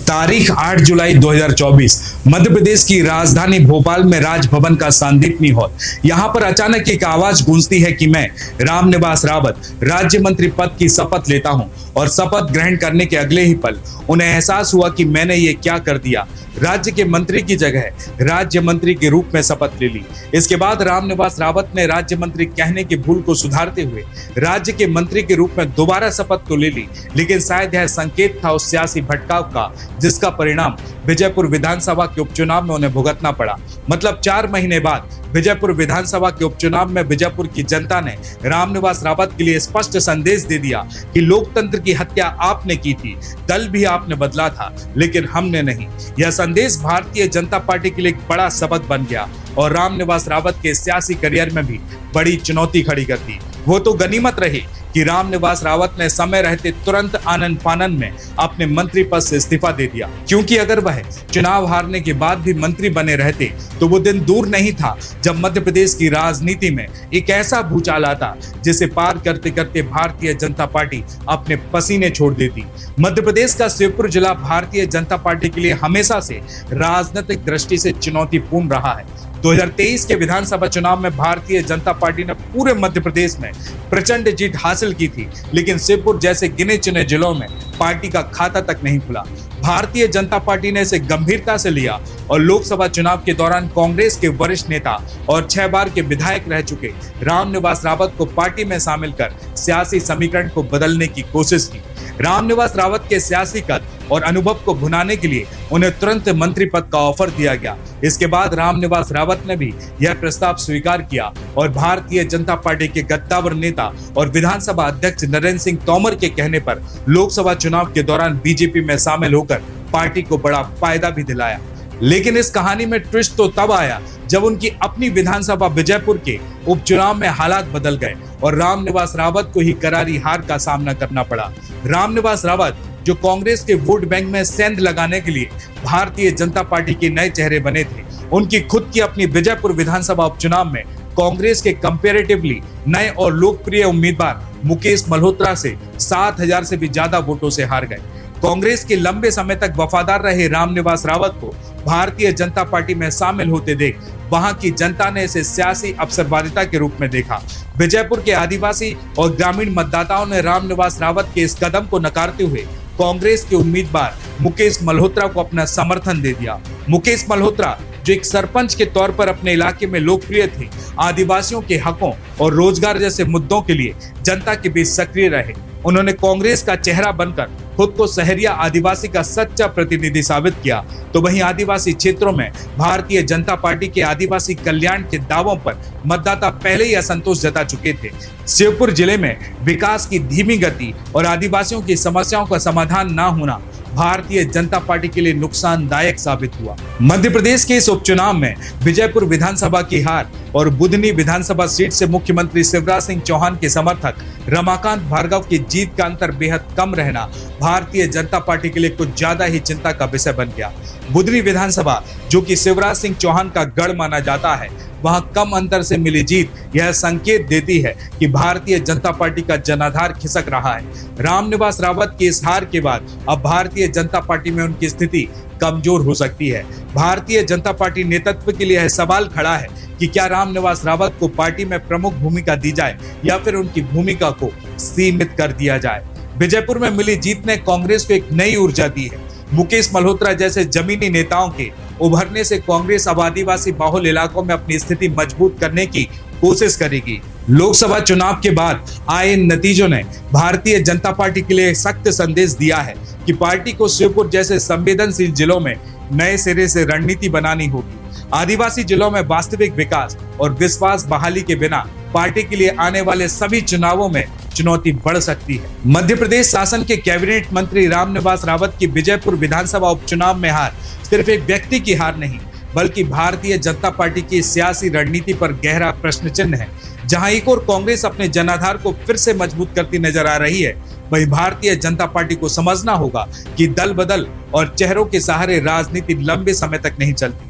तारीख 8 जुलाई 2024 मध्य प्रदेश की राजधानी भोपाल में राजभवन का सांदीपनी हॉल। यहां पर अचानक एक आवाज गूंजती है कि मैं रामनिवास रावत राज्य मंत्री पद की शपथ लेता हूं। और शपथ ग्रहण करने के अगले ही पल उन्हें एहसास हुआ कि मैंने ये क्या कर दिया। राज्य के मंत्री की जगह राज्य मंत्री के रूप में शपथ ले ली। इसके बाद रामनिवास रावत ने राज्य मंत्री कहने की भूल को सुधारते हुए राज्य के मंत्री के रूप में दोबारा शपथ तो ले ली, लेकिन शायद यह संकेत था उस सियासी भटकाव का जिसका परिणाम विजयपुर विधानसभा के उपचुनाव में उन्हें भुगतना पड़ा। मतलब 4 महीने बाद विजयपुर विधानसभा के उपचुनाव में विजयपुर की जनता ने रामनिवास रावत के लिए स्पष्ट संदेश दे दिया कि लोकतंत्र की हत्या आपने की थी, दल भी आपने बदला था, लेकिन हमने नहीं। यह संदेश भारतीय जनता पार्टी के लिए एक बड़ा सबक बन गया और रामनिवास रावत के सियासी करियर में भी बड़ी चुनौती खड़ी कर दी। वो तो गनीमत रही कि रामनिवास रावत ने समय रहते तुरंत आनन फानन में अपने मंत्री पद से इस्तीफा दे दिया, क्योंकि अगर वह चुनाव हारने के बाद भी मंत्री बने रहते तो वो दिन दूर नहीं था जब मध्य प्रदेश की राजनीति में एक ऐसा भूचाल आता जिसे पार करते करते भारतीय जनता पार्टी अपने पसीने छोड़ देती। मध्य प्रदेश का शिवपुर जिला भारतीय जनता पार्टी के लिए हमेशा से राजनीतिक दृष्टि से चुनौतीपूर्ण रहा है। 2023 के विधानसभा चुनाव में भारतीय जनता पार्टी ने पूरे मध्य प्रदेश में प्रचंड जीत हासिल की थी, लेकिन शिवपुर जैसे गिने चुने जिलों में पार्टी का खाता तक नहीं खुला। भारतीय जनता पार्टी ने इसे गंभीरता से लिया और लोकसभा चुनाव के दौरान कांग्रेस के वरिष्ठ नेता और 6 बार के विधायक रह चुके रामनिवास रावत को पार्टी में शामिल कर सियासी समीकरण को बदलने की कोशिश की। रामनिवास रावत के सियासी कद और अनुभव को भुनाने के लिए उन्हें तुरंत मंत्री पद का ऑफर दिया गया। इसके बाद रामनिवास रावत ने भी यह प्रस्ताव स्वीकार किया और भारतीय जनता पार्टी के गद्दावर नेता और विधानसभा अध्यक्ष नरेंद्र सिंह तोमर के कहने पर लोकसभा चुनाव के दौरान बीजेपी में शामिल होकर पार्टी को बड़ा फायदा भी दिलाया। लेकिन इस कहानी में ट्विस्ट तो तब आया जब उनकी अपनी विधानसभा विजयपुर के उपचुनाव में हालात बदल गए और रामनिवास रावत को ही करारी हार का सामना करना पड़ा। रामनिवास रावत जो कांग्रेस के वोट बैंक में सेंध लगाने के लिए भारतीय जनता पार्टी के नए चेहरे बने थे, उनकी खुद की अपनी विजयपुर विधानसभा उपचुनाव में कांग्रेस के कंपैरेटिवली नए और लोकप्रिय उम्मीदवार मुकेश मल्होत्रा से 7,000 से भी ज्यादा वोटों से हार गए। कांग्रेस के लंबे समय तक वफादार रहे रामनिवास रावत को भारतीय जनता पार्टी में शामिल होते देख वहां की जनता ने इसे सियासी अवसरवादिता के रूप में देखा। विजयपुर के आदिवासी और ग्रामीण मतदाताओं ने रामनिवास रावत के इस कदम को नकारते हुए कांग्रेस के उम्मीदवार मुकेश मल्होत्रा को अपना समर्थन दे दिया। मुकेश मल्होत्रा जो एक सरपंच के तौर पर अपने इलाके में लोकप्रिय थे, आदिवासियों के हकों और रोजगार जैसे मुद्दों के लिए जनता के बीच सक्रिय रहे। उन्होंने कांग्रेस का चेहरा बनकर खुद को शहरिया आदिवासी का सच्चा प्रतिनिधि साबित किया। तो वहीं आदिवासी क्षेत्रों में भारतीय जनता पार्टी के आदिवासी कल्याण के दावों पर मतदाता पहले ही असंतोष जता चुके थे। शिवपुर जिले में विकास की धीमी गति और आदिवासियों की समस्याओं का समाधान न होना भारतीय जनता पार्टी के लिए नुकसानदायक साबित हुआ। मध्य प्रदेश के इस उपचुनाव में विजयपुर विधानसभा की हार और बुधनी विधानसभा सीट से मुख्यमंत्री शिवराज सिंह चौहान के समर्थक रमाकांत भार्गव की जीत का अंतर बेहद कम रहना भारतीय जनता पार्टी के लिए कुछ ज्यादा ही चिंता का विषय बन गया। बुधनी विधानसभा जो कि शिवराज सिंह चौहान का गढ़ माना जाता है, वहां कम अंतर से मिली जीत यह संकेत देती है कि भारतीय जनता पार्टी का जनाधार खिसक रहा है। रामनिवास रावत की इस हार के बाद अब भारतीय जनता पार्टी में उनकी स्थिति कमजोर हो सकती है। भारतीय जनता पार्टी नेतृत्व के लिए यह सवाल खड़ा है कि क्या रामनिवास रावत को पार्टी में प्रमुख भूमिका दी जाए या फिर उनकी भूमिका को सीमित कर दिया जाए। विजयपुर में मिली जीत ने कांग्रेस को एक नई ऊर्जा दी है। मुकेश मल्होत्रा जैसे जमीनी नेताओं के उभरने से कांग्रेस अब आदिवासी बाहुल इलाकों में अपनी स्थिति मजबूत करने की कोशिश करेगी। लोकसभा चुनाव के बाद आए इन नतीजों ने भारतीय जनता पार्टी के लिए सख्त संदेश दिया है कि पार्टी को शिवपुर जैसे संवेदनशील जिलों में नए सिरे से रणनीति बनानी होगी। आदिवासी जिलों में वास्तविक विकास और विश्वास बहाली के बिना पार्टी के लिए आने वाले सभी चुनावों में चुनौती बढ़ सकती है। मध्य प्रदेश शासन के कैबिनेट मंत्री रामनिवास रावत की विजयपुर विधानसभा उपचुनाव में हार सिर्फ एक व्यक्ति की हार नहीं, बल्कि भारतीय जनता पार्टी की सियासी रणनीति पर गहरा प्रश्न चिन्ह है। जहां एक और कांग्रेस अपने जनाधार को फिर से मजबूत करती नजर आ रही है, वहीं भारतीय जनता पार्टी को समझना होगा कि दल बदल और चेहरों के सहारे राजनीति लंबे समय तक नहीं चलती।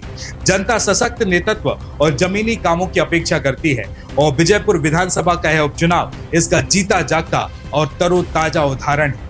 जनता सशक्त नेतृत्व और जमीनी कामों की अपेक्षा करती है और विजयपुर विधानसभा का यह उपचुनाव इसका जीता जागता और तरोताजा उदाहरण है।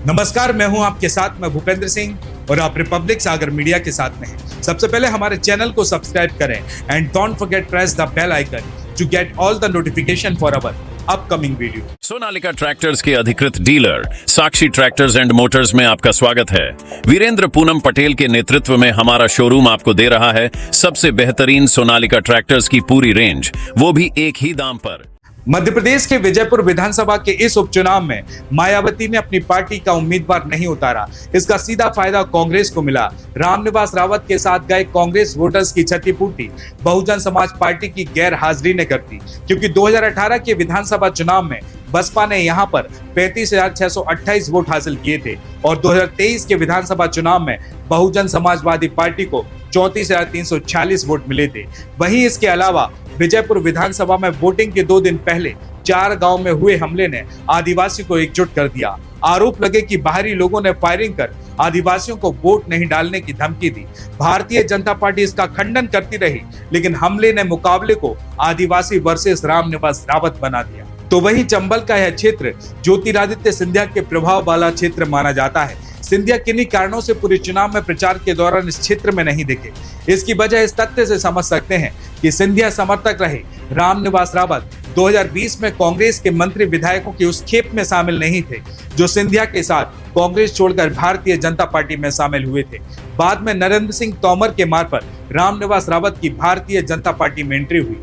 नमस्कार, मैं हूं आपके साथ, मैं भूपेंद्र सिंह। और आप रिपब्लिक सागर मीडिया के साथ में हैं। सबसे पहले हमारे चैनल को सब्सक्राइब करें and don't forget press the bell icon to get all the notification for our upcoming video. Sonalika tractors के अधिकृत dealer Sakshi tractors and motors में आपका स्वागत है। वीरेंद्र पूनम पटेल के नेतृत्व में हमारा शोरूम आपको दे रहा है सबसे बेहतरीन सोनालिका ट्रैक्टर्स की पूरी रेंज, वो भी एक ही दाम पर। मध्य प्रदेश के विजयपुर विधानसभा के इस उपचुनाव में मायावती ने अपनी पार्टी का उम्मीदवार नहीं उतारा। इसका सीधा फायदा कांग्रेस को मिला। रामनिवास रावत के साथ गए कांग्रेस वोटर्स की क्षतिपूर्ति बहुजन समाज पार्टी की गैर हाजिरी ने कर दी, क्योंकि 2018 के विधानसभा चुनाव में बसपा ने यहां पर 35,628 वोट हासिल किए थे और 2023 के विधानसभा चुनाव में बहुजन समाजवादी पार्टी को 34,346 वोट मिले थे। वहीं इसके अलावा विजयपुर विधानसभा में वोटिंग के 2 दिन पहले 4 गांव में हुए हमले ने आदिवासी को एकजुट कर दिया। आरोप लगे कि बाहरी लोगों ने फायरिंग कर आदिवासियों को वोट नहीं डालने की धमकी दी। भारतीय जनता पार्टी इसका खंडन करती रही, लेकिन हमले ने मुकाबले को आदिवासी वर्सेस रामनिवास रावत बना दिया। तो वहीं चंबल का यह क्षेत्र ज्योतिरादित्य सिंधिया के प्रभाव वाला क्षेत्र माना जाता है। सिंधिया किन्हीं कारणों से पूरे चुनाव में प्रचार के दौरान इस क्षेत्र में नहीं दिखे। इसकी वजह इस तथ्य से समझ सकते हैं कि सिंधिया समर्थक रहे रामनिवास रावत 2020 में कांग्रेस के मंत्री विधायकों की उस खेप में शामिल नहीं थे जो सिंधिया के साथ कांग्रेस छोड़कर भारतीय जनता पार्टी में शामिल हुए थे। बाद में नरेंद्र सिंह तोमर के मार्फत रामनिवास रावत की भारतीय जनता पार्टी में एंट्री हुई।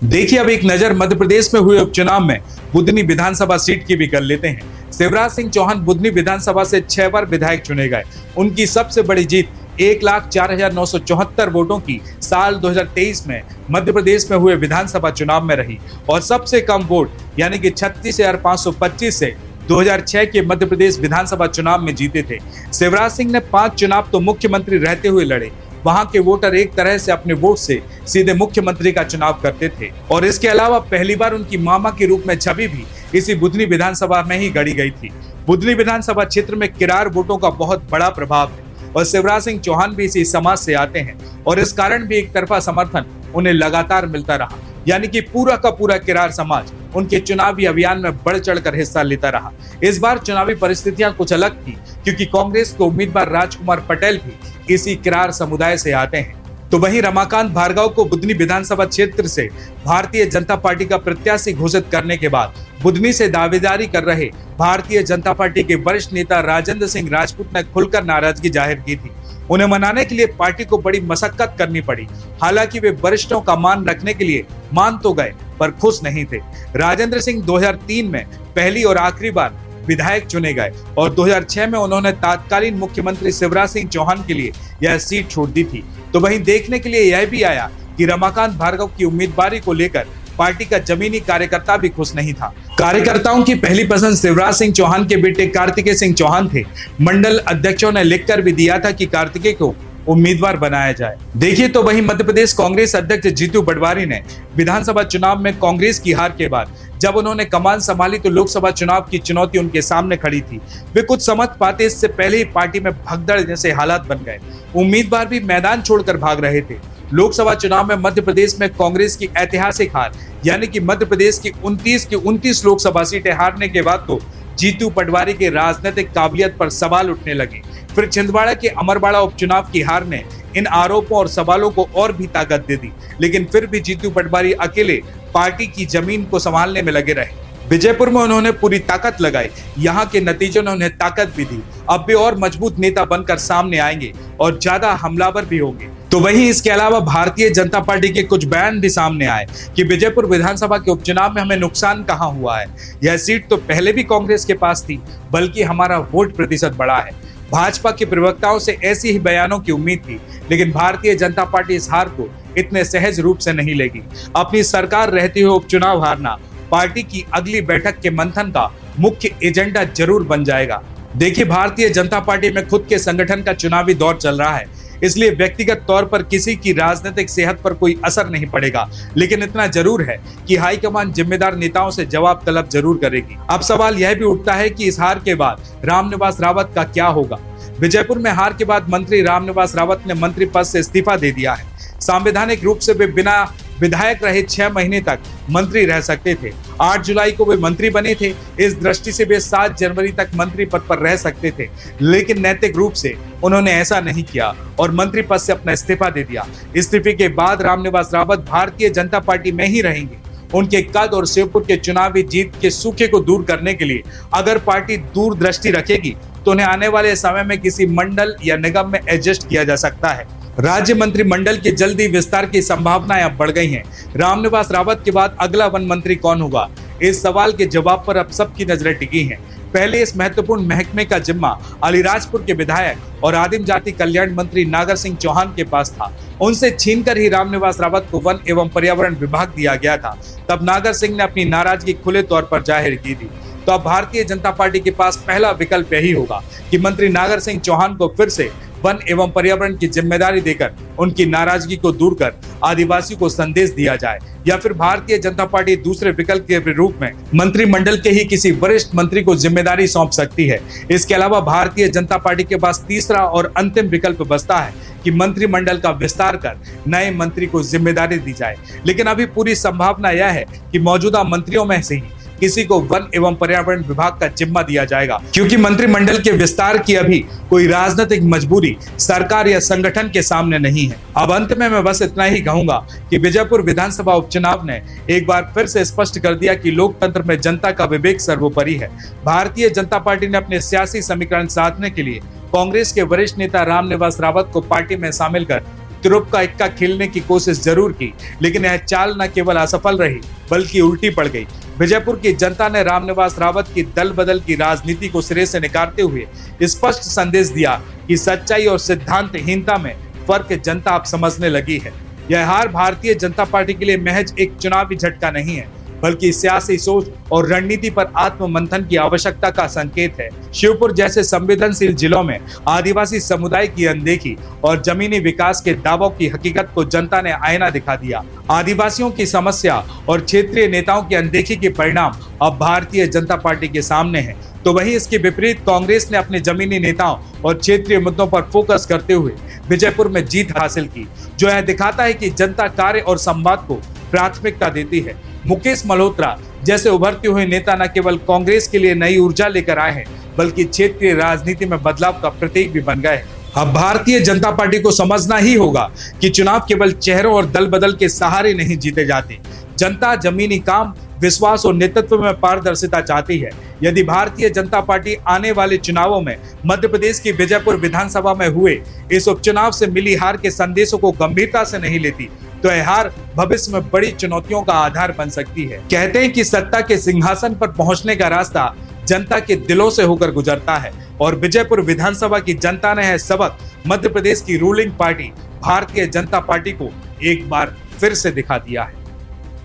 देखिए अब एक नजर मध्य प्रदेश में हुए उपचुनाव में बुधनी विधानसभा सीट की भी कर लेते हैं। शिवराज सिंह चौहान बुधनी विधानसभा से 6 बार विधायक चुने गए। उनकी सबसे बड़ी जीत 1,04,974 वोटों की साल 2023 में मध्य प्रदेश में हुए विधानसभा चुनाव में रही और सबसे कम वोट यानी कि 36,525 से 2006 के मध्य प्रदेश विधानसभा चुनाव में जीते थे। शिवराज सिंह ने 5 चुनाव तो मुख्यमंत्री रहते हुए लड़े। वहां के वोटर एक तरह से अपने वोट से सीधे मुख्यमंत्री का चुनाव करते थे और इसके अलावा पहली बार उनकी मामा के रूप में छवि भी इसी बुधनी विधानसभा में ही गढ़ी गई थी। बुधनी विधानसभा क्षेत्र में किरार वोटों का बहुत बड़ा प्रभाव है और शिवराज सिंह चौहान भी इसी समाज से आते हैं और इस कारण भी एक तरफा समर्थन उन्हें लगातार मिलता रहा, यानी कि पूरा का पूरा किरार समाज उनके चुनावी अभियान में बढ़ चढ़कर हिस्सा लेता रहा। इस बार चुनावी परिस्थितियां कुछ अलग थी, क्योंकि कांग्रेस के उम्मीदवार राजकुमार पटेल भी इसी किरार समुदाय से आते हैं। तो वहीं रमाकांत भार्गव को बुधनी विधानसभा क्षेत्र से भारतीय जनता पार्टी का प्रत्याशी घोषित करने के बाद बुधनी से दावेदारी कर रहे भारतीय जनता पार्टी के वरिष्ठ नेता राजेंद्र सिंह राजपूत ने खुलकर नाराजगी जाहिर की थी। उन्हें मनाने के लिए पार्टी को बड़ी मशक्कत करनी पड़ी। हालांकि वे वरिष्ठों का मान रखने के लिए मान तो गए पर खुश नहीं थे। राजेंद्र सिंह 2003 में पहली और आखिरी बार विधायक चुने गए और 2006 में उन्होंने तत्कालीन मुख्यमंत्री शिवराज सिंह चौहान के लिए यह सीट छोड़ दी थी। तो वहीं देखने के लिए यह भी आया कि रमाकांत भार्गव की उम्मीदवारी को लेकर पार्टी का जमीनी कार्यकर्ता भी खुश नहीं था। कार्यकर्ताओं की पहली पसंद शिवराज सिंह चौहान के बेटे कार्तिकेय सिंह चौहान थे। मंडल अध्यक्षों ने लिखकर भी दिया था कि कार्तिकेय को उम्मीदवार बनाया जाए। देखिए तो वहीं मध्य प्रदेश कांग्रेस अध्यक्ष जीतू पटवारी ने विधानसभा चुनाव में कांग्रेस की हार के बाद जब उन्होंने कमान संभाली तो लोकसभा चुनाव की चुनौती उनके सामने खड़ी थी। वे कुछ समझ पाते इससे पहले ही पार्टी में भगदड़ जैसे हालात बन गए। उम्मीदवार भी मैदान छोड़कर भाग रहे थे। लोकसभा चुनाव में मध्य प्रदेश में कांग्रेस की ऐतिहासिक हार, यानी कि मध्य प्रदेश की 29 लोकसभा सीटें हारने के बाद तो जीतू पटवारी के राजनीतिक काबिलियत पर सवाल उठने लगे। फिर छिंदवाड़ा के अमरवाड़ा उपचुनाव की हार ने इन आरोपों और सवालों को और भी ताकत दे दी, लेकिन फिर भी जीतू पटवारी अकेले पार्टी की जमीन को संभालने में लगे रहे। विजयपुर में उन्होंने पूरी ताकत लगाई। यहाँ के नतीजों ने उन्हें ताकत भी दी। अब वे और मजबूत नेता बनकर सामने आएंगे और ज्यादा हमलावर भी होंगे। तो वहीं इसके अलावा भारतीय जनता पार्टी के कुछ बयान भी सामने आए कि विजयपुर विधानसभा के उपचुनाव में हमें नुकसान कहां हुआ है। यह सीट तो पहले भी कांग्रेस के पास थी, बल्कि हमारा वोट प्रतिशत बढ़ा है। भाजपा के प्रवक्ताओं से ऐसी ही बयानों की उम्मीद थी, लेकिन भारतीय जनता पार्टी इस हार को इतने सहज रूप से नहीं लेगी। अपनी सरकार रहते हुए उपचुनाव हारना पार्टी की अगली बैठक के मंथन का मुख्य एजेंडा जरूर बन जाएगा। देखिए, भारतीय जनता पार्टी में खुद के संगठन का चुनावी दौर चल रहा है, इसलिए व्यक्तिगत तौर पर किसी की राजनीतिक सेहत पर कोई असर नहीं पड़ेगा, लेकिन इतना जरूर है कि हाईकमान जिम्मेदार नेताओं से जवाब तलब जरूर करेगी। अब सवाल यह भी उठता है कि इस हार के बाद रामनिवास रावत का क्या होगा। विजयपुर में हार के बाद मंत्री रामनिवास रावत ने मंत्री पद से इस्तीफा दे दिया है। संवैधानिक रूप से वे बिना विधायक रहे 6 महीने तक मंत्री रह सकते थे। 8 जुलाई को वे मंत्री बने थे। इस दृष्टि से वे 7 जनवरी तक मंत्री पद पर रह सकते थे, लेकिन नैतिक रूप से उन्होंने ऐसा नहीं किया और मंत्री पद से अपना इस्तीफा दे दिया। इस्तीफे के बाद रामनिवास रावत भारतीय जनता पार्टी में ही रहेंगे। उनके कद और शिवपुर के चुनावी जीत के सूखे को दूर करने के लिए अगर पार्टी दूरदृष्टि रखेगी तो उन्हें आने वाले समय में किसी मंडल या निगम में एडजस्ट किया जा सकता है। राज्य मंत्रिमंडल के जल्दी विस्तार की संभावनाएं अब बढ़ गई हैं। रामनिवास रावत के बाद अगला वन मंत्री कौन होगा, इस सवाल के जवाब पर अब सबकी नजरें टिकी हैं। पहले इस महत्वपूर्ण महकमे का जिम्मा अलीराजपुर के विधायक और आदिम जाति कल्याण मंत्री नागर सिंह चौहान के पास था। उनसे छीनकर ही रामनिवास रावत को वन एवं पर्यावरण विभाग दिया गया था। तब नागर सिंह ने अपनी नाराजगी खुले तौर पर जाहिर की थी। तो अब भारतीय जनता पार्टी के पास पहला विकल्प यही होगा कि मंत्री नागर सिंह चौहान को फिर से वन एवं पर्यावरण की जिम्मेदारी देकर उनकी नाराजगी को दूर कर आदिवासियों को संदेश दिया जाए, या फिर भारतीय जनता पार्टी दूसरे विकल्प के रूप में मंत्रिमंडल के ही किसी वरिष्ठ मंत्री को जिम्मेदारी सौंप सकती है। इसके अलावा भारतीय जनता पार्टी के पास तीसरा और अंतिम विकल्प बचता है कि मंत्रिमंडल का विस्तार कर नए मंत्री को जिम्मेदारी दी जाए। लेकिन अभी पूरी संभावना यह है कि मौजूदा मंत्रियों में से ही किसी को वन एवं पर्यावरण विभाग का जिम्मा दिया जाएगा, क्योंकि मंत्रिमंडल के विस्तार की अभी कोई राजनीतिक मजबूरी सरकार या संगठन के सामने नहीं है। अब अंत में मैं बस इतना ही कहूंगा कि बीजापुर विधानसभा उपचुनाव ने एक बार फिर से स्पष्ट कर दिया कि लोकतंत्र में जनता का विवेक सर्वोपरि है। भारतीय जनता पार्टी ने अपने सियासी समीकरण साधने के लिए कांग्रेस के वरिष्ठ नेता रामनिवास रावत को पार्टी में शामिल कर तुरुप का इक्का खेलने की कोशिश जरूर की, लेकिन यह चाल न केवल असफल रही बल्कि उल्टी पड़ गई। विजयपुर की जनता ने रामनिवास रावत की दल बदल की राजनीति को सिरे से निकारते हुए स्पष्ट संदेश दिया कि सच्चाई और सिद्धांतहीनता में फर्क जनता अब समझने लगी है। यह हार भारतीय जनता पार्टी के लिए महज एक चुनावी झटका नहीं है, बल्कि सियासी सोच और रणनीति पर आत्म मंथन की आवश्यकता का संकेत है। शिवपुर जैसे संवेदनशील जिलों में आदिवासी समुदाय की अनदेखी और जमीनी विकास के दावों की हकीकत को जनता ने आईना दिखा दिया। आदिवासियों की समस्या और क्षेत्रीय नेताओं की अनदेखी के परिणाम अब भारतीय जनता पार्टी के सामने है। तो वहीं इसके विपरीत कांग्रेस ने अपने जमीनी नेताओं और क्षेत्रीय मुद्दों पर फोकस करते हुए विजयपुर में जीत हासिल की, जो यह दिखाता है कि जनता कार्य और संवाद को प्राथमिकता देती है। मुकेश मल्होत्रा जैसे उभरते हुए नेता न केवल कांग्रेस के लिए नई ऊर्जा लेकर आए हैं, बल्कि क्षेत्रीय राजनीति में बदलाव का प्रतीक भी बन गए हैं। अब भारतीय जनता पार्टी को समझना ही होगा कि चुनाव केवल चेहरों और दल बदल के सहारे नहीं जीते जाते। जनता जमीनी काम, विश्वास और नेतृत्व में पारदर्शिता चाहती है। यदि भारतीय जनता पार्टी आने वाले चुनावों में मध्य प्रदेश की बीजापुर विधानसभा में हुए इस उपचुनाव से मिली हार के संदेशों को गंभीरता से नहीं लेती, तो यह हार भविष्य में बड़ी चुनौतियों का आधार बन सकती है। कहते हैं कि सत्ता के सिंहासन पर पहुंचने का रास्ता जनता के दिलों से होकर गुजरता है, और विजयपुर विधानसभा की जनता ने यह सबक मध्य प्रदेश की ruling party Bharatiya Janata party को एक बार फिर से दिखा दिया है।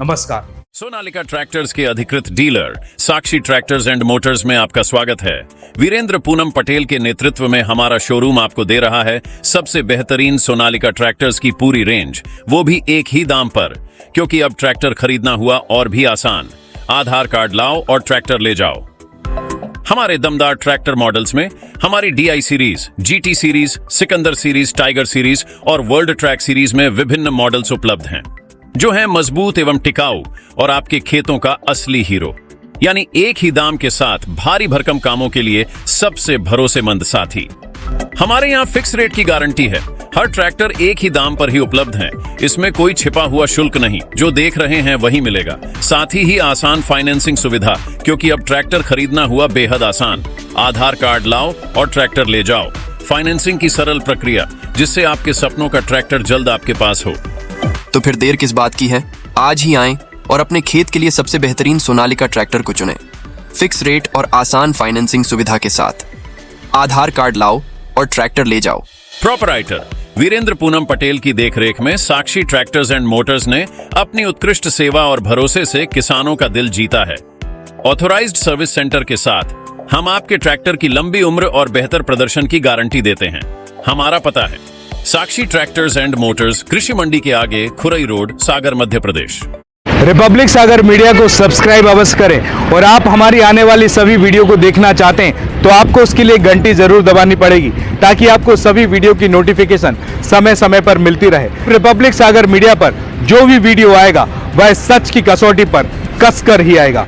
नमस्कार। सोनालिका ट्रैक्टर्स के अधिकृत dealer Sakshi tractors and motors में आपका स्वागत है। वीरेंद्र पूनम पटेल के नेतृत्व में हमारा शोरूम आपको दे रहा है सबसे बेहतरीन सोनालिका ट्रैक्टर्स की पूरी रेंज, वो भी एक ही दाम पर, क्योंकि अब ट्रैक्टर खरीदना हुआ और भी आसान। आधार कार्ड लाओ और ट्रैक्टर ले जाओ। हमारे दमदार ट्रैक्टर मॉडल्स में हमारी DI series, GT series, Sikandar series, tiger series और वर्ल्ड ट्रैक सीरीज में विभिन्न मॉडल्स उपलब्ध हैं, जो हैं मजबूत एवं टिकाऊ और आपके खेतों का असली हीरो। यानी एक ही दाम के साथ भारी भरकम कामों के लिए सबसे भरोसेमंद साथी। हमारे यहाँ फिक्स रेट की गारंटी है। हर ट्रैक्टर एक ही दाम पर ही उपलब्ध है। इसमें कोई छिपा हुआ शुल्क नहीं, जो देख रहे हैं वही मिलेगा। साथ ही आसान फाइनेंसिंग सुविधा, क्योंकि अब ट्रैक्टर खरीदना हुआ बेहद आसान। आधार कार्ड लाओ और ट्रैक्टर ले जाओ। फाइनेंसिंग की सरल प्रक्रिया, जिससे आपके सपनों का ट्रैक्टर जल्द आपके पास हो। तो फिर देर किस बात की है? आज ही आएं और अपने खेत के लिए सबसे बेहतरीन सोनालिका ट्रैक्टर को चुनें, फिक्स रेट और आसान फाइनेंसिंग सुविधा के साथ। आधार कार्ड लाओ और ट्रैक्टर ले जाओ। प्रोपराइटर वीरेंद्र पूनम पटेल की देखरेख में साक्षी ट्रैक्टर्स एंड मोटर्स ने अपनी उत्कृष्ट सेवा और भरोसे से किसानों का दिल जीता है। ऑथोराइज्ड सर्विस सेंटर के साथ हम आपके ट्रैक्टर की लंबी उम्र और बेहतर प्रदर्शन की गारंटी देते हैं। हमारा पता है साक्षी ट्रैक्टर्स एंड मोटर्स, कृषि मंडी के आगे, खुरई रोड, सागर, मध्य प्रदेश। रिपब्लिक सागर मीडिया को सब्सक्राइब अवश्य करें, और आप हमारी आने वाली सभी वीडियो को देखना चाहते हैं तो आपको उसके लिए घंटी जरूर दबानी पड़ेगी, ताकि आपको सभी वीडियो की नोटिफिकेशन समय समय पर मिलती रहे। रिपब्लिक सागर मीडिया पर जो भी वीडियो आएगा वह सच की कसौटी पर कसकर ही आएगा।